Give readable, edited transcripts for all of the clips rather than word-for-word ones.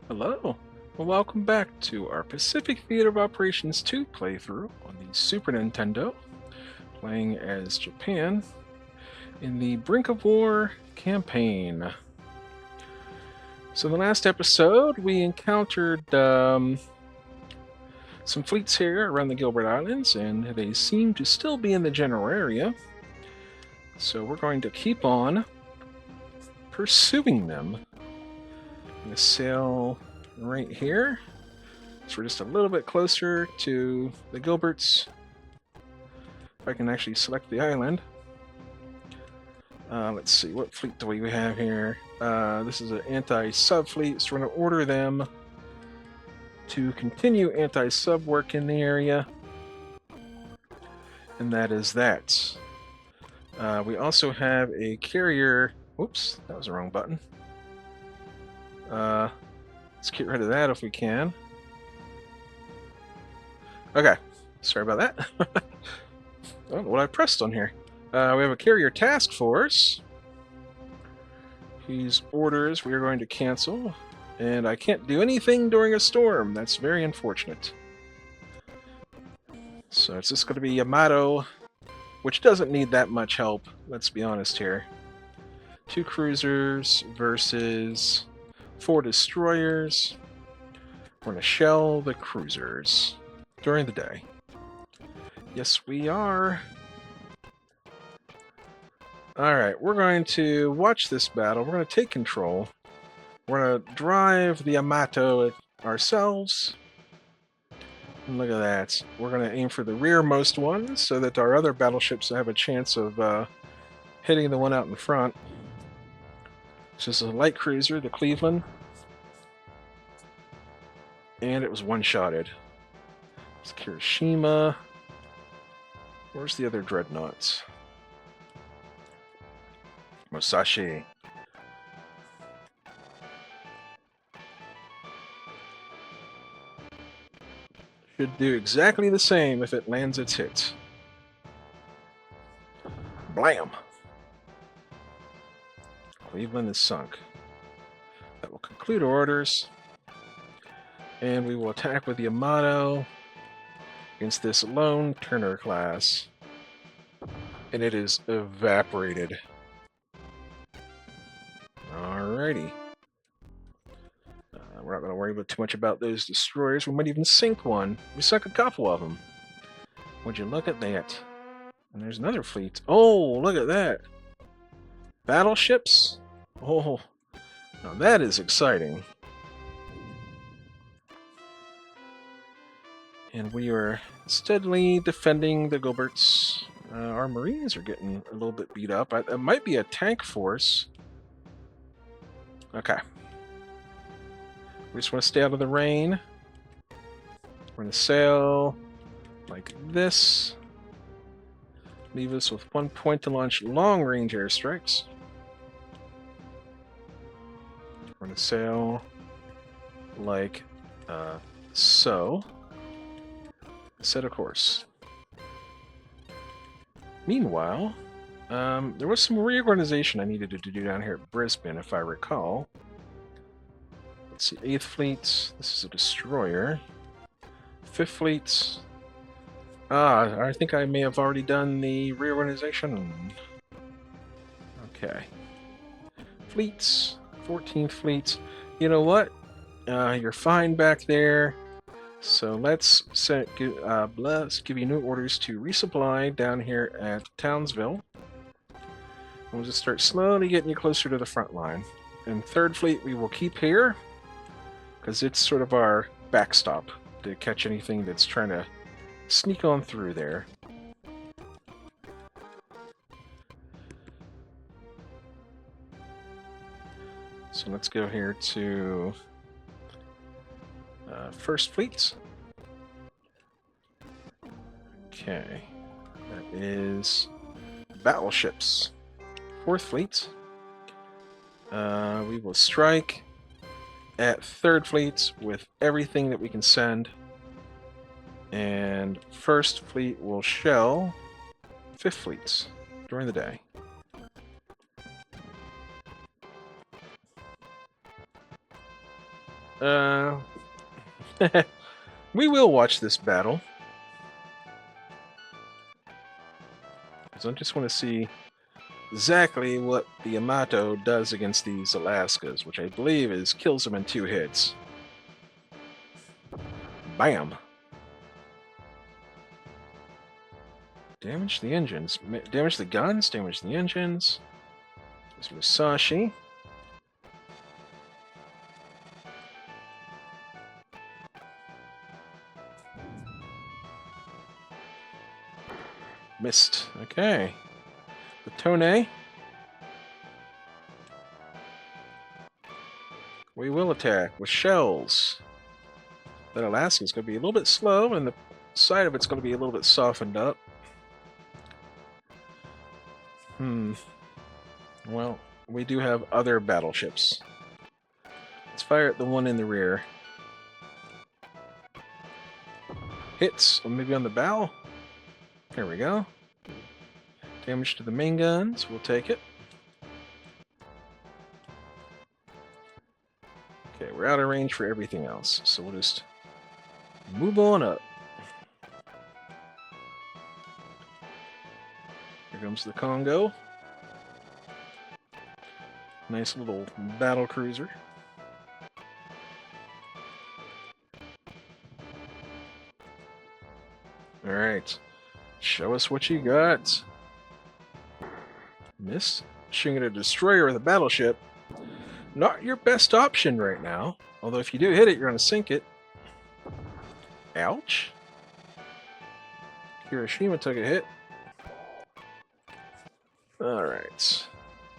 Hello. Well, welcome back to our Pacific Theater of Operations 2 playthrough on the Super Nintendo, playing as Japan in the Brink of War campaign. So, in the last episode, we encountered some fleets here around the Gilbert Islands, and they seem to still be in the general area. So, we're going to keep on pursuing them. I'm going to sail right here. So we're just a little bit closer to the Gilberts. If I can actually select the island. Let's see, what fleet do we have here? This is an anti-sub fleet, so we're going to order them to continue anti-sub work in the area. And that is that. We also have a carrier. Oops, that was the wrong button. Let's get rid of that if we can. Okay, sorry about that. I don't know what I pressed on here. We have a carrier task force whose orders we are going to cancel, and I can't do anything during a storm. That's very unfortunate. So it's just going to be Yamato, which doesn't need that much help, let's be honest here. 2 cruisers versus 4 destroyers. We're going to shell the cruisers during the day. Yes, we are. Alright, we're going to watch this battle. We're going to take control. We're going to drive the Yamato ourselves. And look at that. We're going to aim for the rearmost one so that our other battleships have a chance of hitting the one out in front. This is a light cruiser, the Cleveland. And it was one-shotted. It's Kirishima. Where's the other dreadnoughts? Musashi. Should do exactly the same if it lands its hit. Blam! Cleveland is sunk. That will conclude our orders. And we will attack with the Yamato against this lone Turner class. And it is evaporated. Alrighty. We're not going to worry too much about those destroyers. We might even sink one. We sunk a couple of them. Would you look at that? And there's another fleet. Oh, look at that. Battleships? Oh, now that is exciting. And we are steadily defending the Gilberts. Our Marines are getting a little bit beat up. It might be a tank force. Okay. We just want to stay out of the rain. We're going to sail like this. Leave us with 1 point to launch long-range airstrikes. We're going to sail like so. Set a course. Meanwhile, there was some reorganization I needed to do down here at Brisbane, if I recall. Let's see, 8th Fleet. This is a destroyer. 5th Fleet. I think I may have already done the reorganization. Okay. Fleets. 14th Fleet. You know what? You're fine back there. So let's give you new orders to resupply down here at Townsville. We'll just start slowly getting you closer to the front line. And 3rd Fleet we will keep here, because it's sort of our backstop to catch anything that's trying to sneak on through there. So let's go here to 1st Fleet. Okay, that is battleships. 4th Fleet. We will strike at 3rd Fleet with everything that we can send. And 1st Fleet will shell 5th Fleet during the day. Uh, we will watch this battle. Because I just want to see exactly what the Yamato does against these Alaskas, which I believe is kills them in 2 hits. Bam! Damage the engines. Damage the guns, damage the engines. There's Musashi. Missed. Okay. The Tone. We will attack with shells. That Alaska's going to be a little bit slow, and the side of it's going to be a little bit softened up. Well, we do have other battleships. Let's fire at the one in the rear. Hits, or maybe on the bow. There we go. Damage to the main guns. We'll take it. Okay, we're out of range for everything else, so we'll just move on up. Here comes the Congo. Nice little battle cruiser. Alright. Show us what you got. Missed. Shooting at a destroyer with a battleship. Not your best option right now. Although if you do hit it, you're going to sink it. Ouch. Hiroshima took a hit. Alright.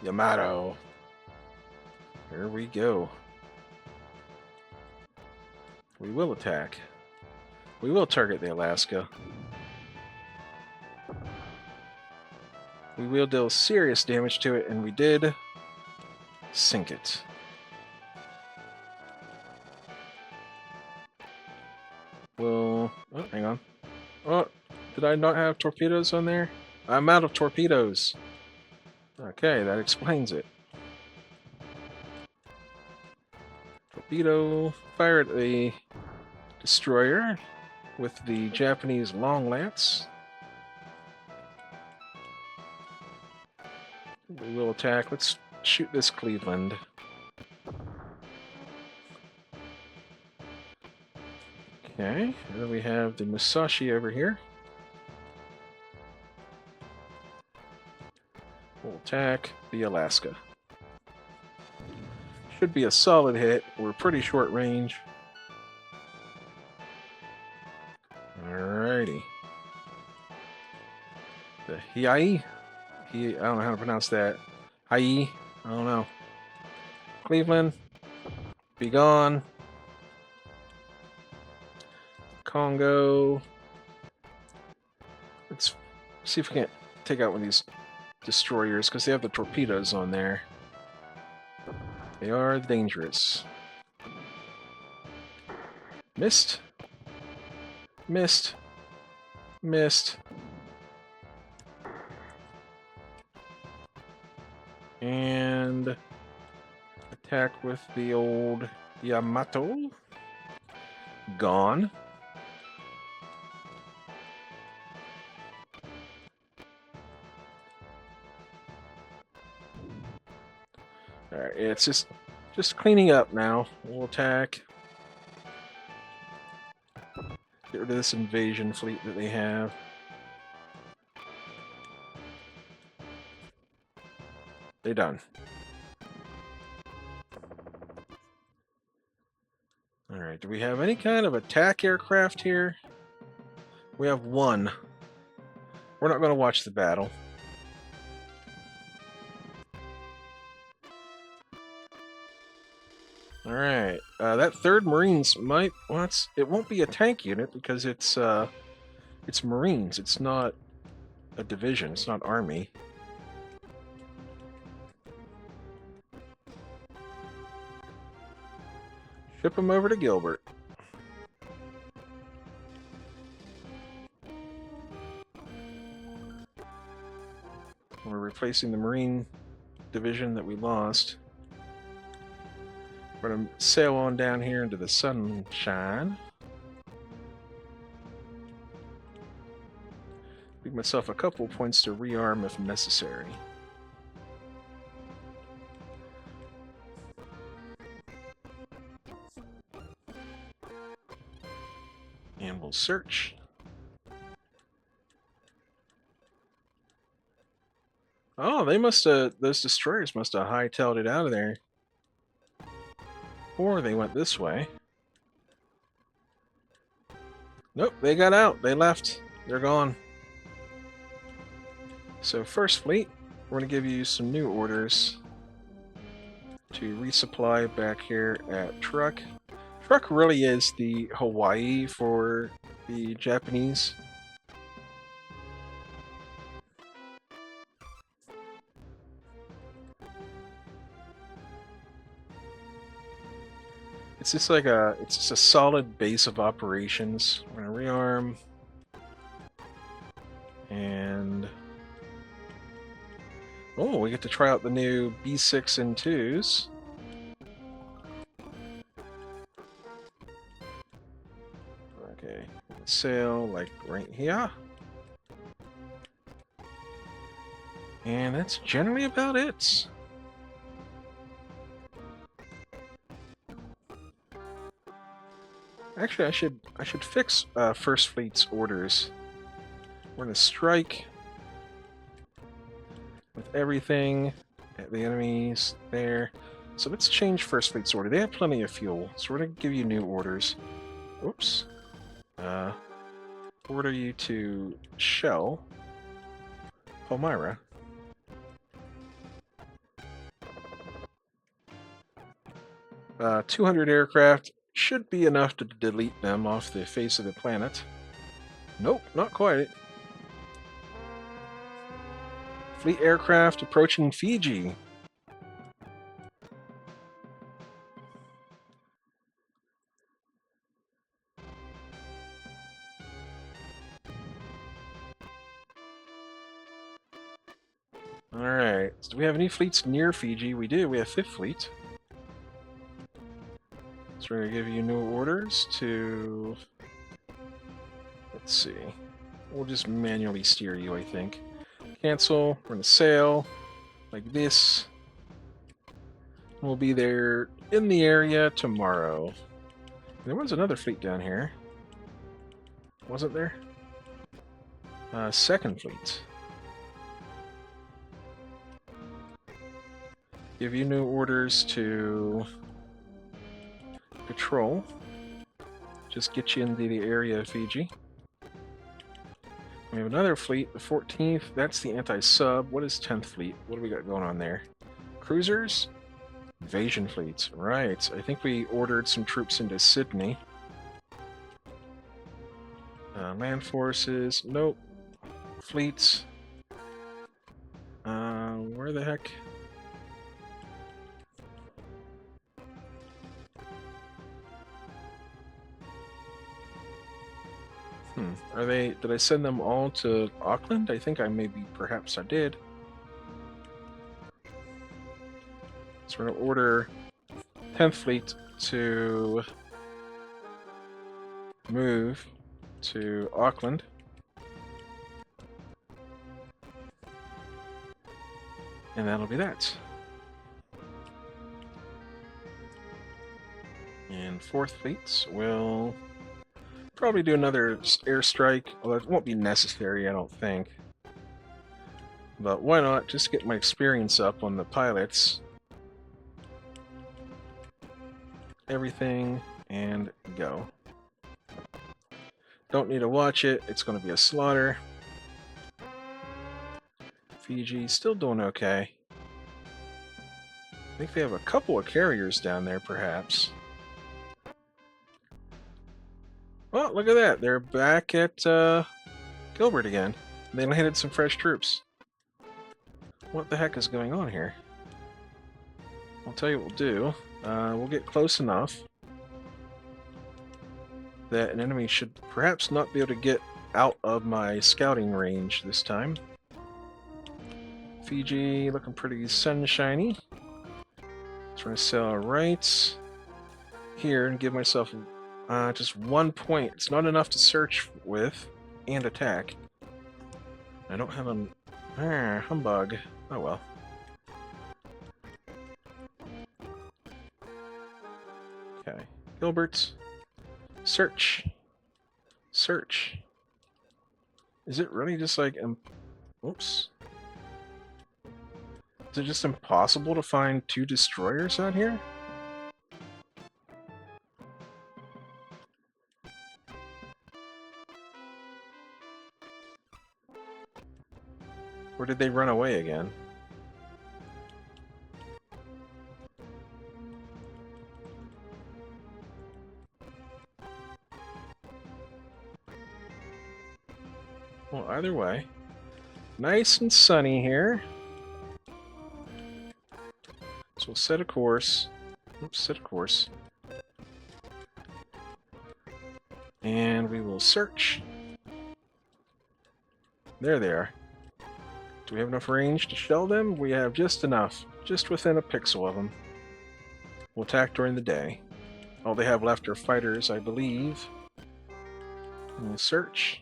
Yamato. Here we go. We will attack. We will target the Alaska. We will deal serious damage to it, and we did sink it. Well, oh, hang on. Oh, did I not have torpedoes on there? I'm out of torpedoes. Okay, that explains it. Torpedo, fire at the destroyer with the Japanese long lance. We will attack. Let's shoot this Cleveland. Okay, and then we have the Musashi over here. We'll attack the Alaska. Should be a solid hit. We're pretty short range. Alrighty. The Hiai. I don't know how to pronounce that. Hiai. I don't know. Cleveland. Be gone. Congo. Let's see if we can't take out one of these destroyers, because they have the torpedoes on there. They are dangerous. Missed. Missed. Missed. And attack with the old Yamato. Gone. Alright, it's just cleaning up now. We'll attack. Get rid of this invasion fleet that they have. They're done. Alright, do we have any kind of attack aircraft here? We have one. We're not going to watch the battle. Alright, that 3rd Marines might... Well, it won't be a tank unit because it's Marines. It's not a division. It's not Army. Ship them over to Gilbert. We're replacing the Marine division that we lost. We're gonna sail on down here into the sunshine. Give myself a couple points to rearm if necessary. And we'll search. Oh, they must have, those destroyers must have hightailed it out of there. Or they went this way. Nope, they got out. They left. They're gone. So first fleet, we're going to give you some new orders to resupply back here at Truck. Truck really is the Hawaii for the Japanese. It's just like it's just a solid base of operations. We're gonna rearm. And oh, we get to try out the new B6 and 2s. Okay, sail like right here. And that's generally about it. Actually, I should fix First Fleet's orders. We're gonna strike with everything at the enemies there. So let's change First Fleet's order. They have plenty of fuel, so we're gonna give you new orders. Oops. Order you to shell Palmyra. Uh, 200 aircraft should be enough to delete them off the face of the planet. Nope, not quite. Fleet aircraft approaching Fiji. Alright, so do we have any fleets near Fiji? We do, we have 5th Fleet. So we're going to give you new orders to... Let's see. We'll just manually steer you, I think. Cancel. We're going to sail like this. We'll be there in the area tomorrow. There was another fleet down here. Wasn't there? 2nd Fleet. Give you new orders to patrol. Just get you into the area of Fiji. We have another fleet, the 14th. That's the anti-sub. What is 10th Fleet? What do we got going on there? Cruisers? Invasion fleets. Right. I think we ordered some troops into Sydney. Land forces. Nope. Fleets. Where the heck? Are they... Did I send them all to Auckland? I think perhaps I did. So we're going to order 10th Fleet to move to Auckland. And that'll be that. And 4th Fleet will probably do another airstrike, although it won't be necessary, I don't think. But why not? Just get my experience up on the pilots. Everything, and go. Don't need to watch it, it's going to be a slaughter. Fiji, still doing okay. I think they have a couple of carriers down there, perhaps. Oh, look at that. They're back at Gilbert again. They landed some fresh troops. What the heck is going on here? I'll tell you what we'll do. We'll get close enough that an enemy should perhaps not be able to get out of my scouting range this time. Fiji looking pretty sunshiny. Trying to sell our rights. here and give myself just 1 point. It's not enough to search with and attack. I don't have a... humbug. Oh well. Okay. Gilbert. Search. Search. Is it really just like... Oops. Is it just impossible to find 2 destroyers out here? Or did they run away again? Well, either way. Nice and sunny here. So we'll set a course. Oops, set a course. And we will search. There they are. Do we have enough range to shell them? We have just enough. Just within a pixel of them. We'll attack during the day. All they have left are fighters, I believe. And we'll search.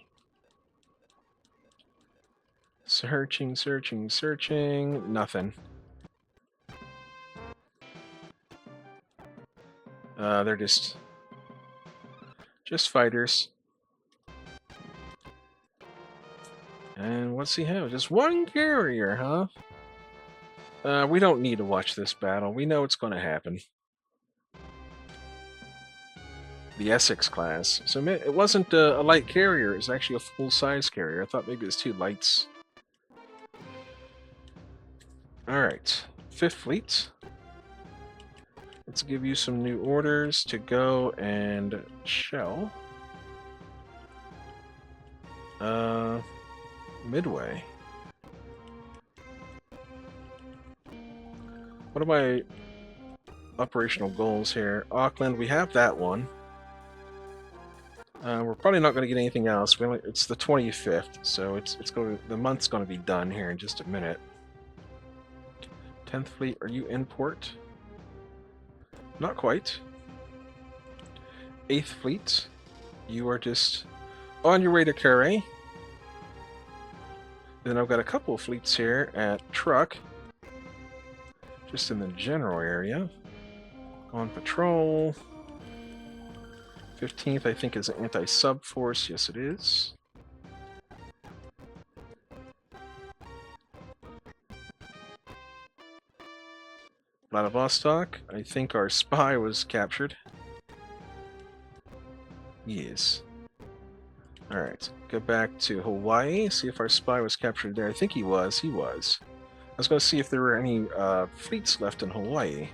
Searching, searching, searching. Nothing. They're just fighters. And what's he have? Just 1 carrier, huh? We don't need to watch this battle. We know it's going to happen. The Essex class. So it wasn't a light carrier. It was actually a full-size carrier. I thought maybe it was 2 lights. Alright. 5th Fleet. Let's give you some new orders to go and shell. Midway. What are my operational goals here? Auckland, we have that one. We're probably not going to get anything else. It's the 25th, so the month's going to be done here in just a minute. 10th Fleet, are you in port? Not quite. 8th Fleet, you are just on your way to Carre. Then I've got a couple of fleets here at Truck, just in the general area. On patrol. 15th, I think, is an anti-sub force. Yes, it is. Vladivostok, I think our spy was captured. Yes. Alright, go back to Hawaii, see if our spy was captured there. I think he was. I was going to see if there were any fleets left in Hawaii.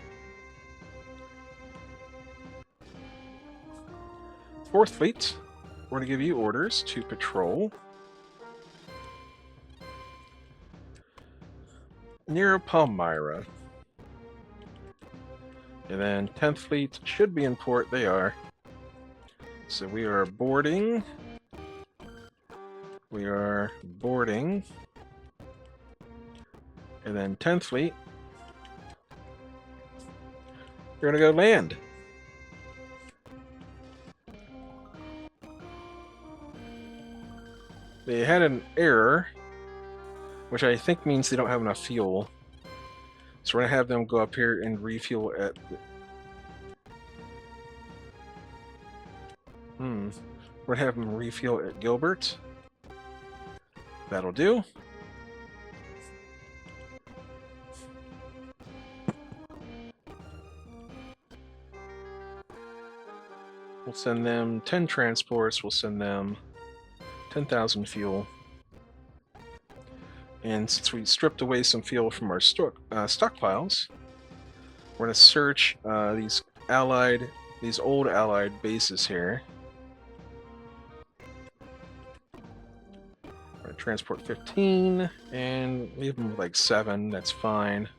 4th Fleet, we're going to give you orders to patrol near Palmyra. And then 10th Fleet should be in port. They are. So we are boarding. We are boarding. And then 10th Fleet. We're going to go land. They had an error, which I think means they don't have enough fuel. So we're going to have them go up here and refuel at... We're going to have them refuel at Gilbert. That'll do. We'll send them 10 transports. We'll send them 10,000 fuel. And since we stripped away some fuel from our stockpiles, we're going to search these old Allied bases here. We're going to transport 15 and leave them with like 7. That's fine.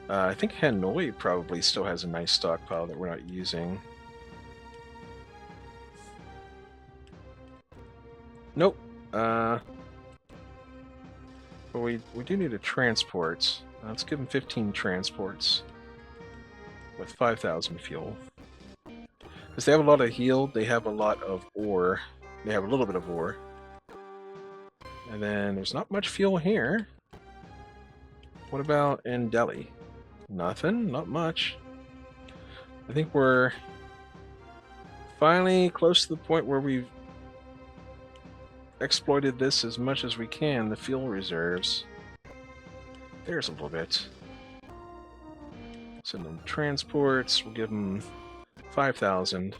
I think Hanoi probably still has a nice stockpile that we're not using. Nope. But we do need a transport. Let's give them 15 transports with 5,000 fuel. Because they have a lot of heal, they have a lot of ore. They have a little bit of ore. And then there's not much fuel here. What about in Delhi? Nothing, not much. I think we're finally close to the point where we've exploited this as much as we can, the fuel reserves. There's a little bit. Send them transports, we'll give them 5,000.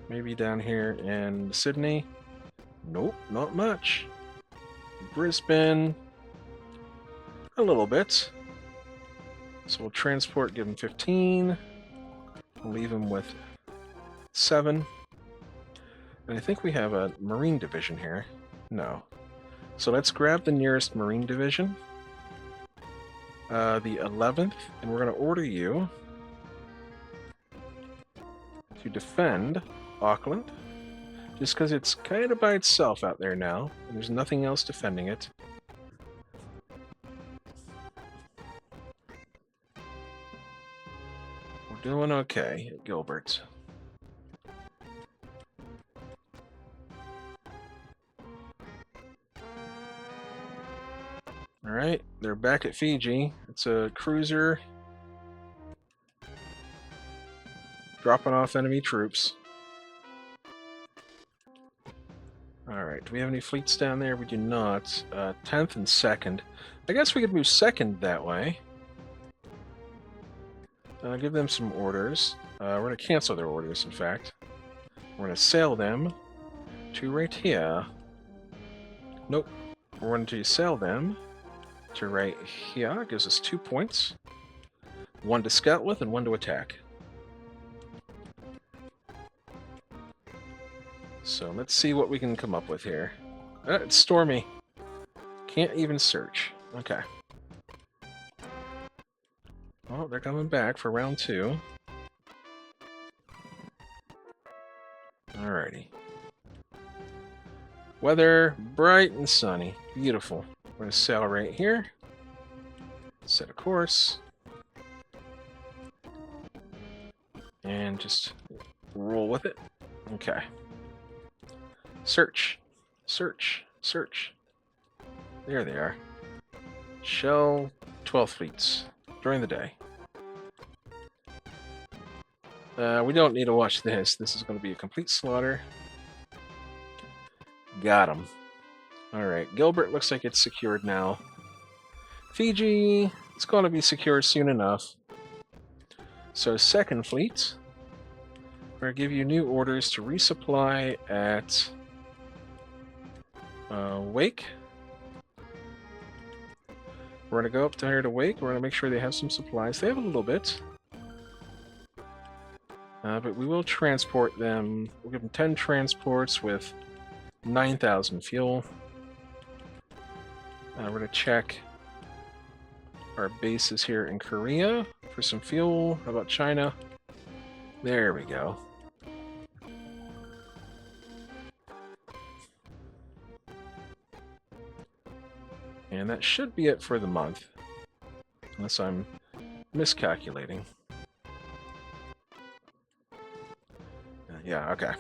Maybe down here in Sydney. Nope, not much. Brisbane, a little bit. So we'll transport, give them 15. We'll leave them with 7. And I think we have a Marine division here. No. So let's grab the nearest Marine division. The 11th, and we're going to order you to defend Auckland, just because it's kind of by itself out there now, and there's nothing else defending it. We're doing okay at Gilbert. Alright, they're back at Fiji. It's a cruiser dropping off enemy troops. Alright, do we have any fleets down there? We do not. 10th and 2nd. I guess we could move 2nd that way. Give them some orders. We're going to cancel their orders, in fact. We're going to sail them to right here. Nope. We're going to sail them to right here. Gives us 2 points. 1 to scout with and 1 to attack. So let's see what we can come up with here. It's stormy. Can't even search. Okay. Well, they're coming back for round 2. Alrighty. Weather, bright and sunny. Beautiful. We're going to sail right here. Set a course. And just roll with it. Okay. Search. Search. Search. There they are. Shell 12 fleets during the day. We don't need to watch this. This is going to be a complete slaughter. Got him. Alright, Gilbert looks like it's secured now. Fiji, it's going to be secured soon enough. So 2nd Fleet, we're going to give you new orders to resupply at Wake. We're going to go up to here to Wake. We're going to make sure they have some supplies. They have a little bit. But we will transport them. We'll give them 10 transports with 9,000 fuel. We're going to check our bases here in Korea for some fuel. How about China? There we go. And that should be it for the month. Unless I'm miscalculating. Yeah, okay.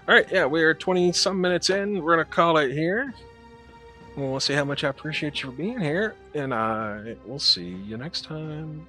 Alright, yeah, we're 20-some minutes in. We're going to call it here. We'll see how much I appreciate you being here. And I will see you next time.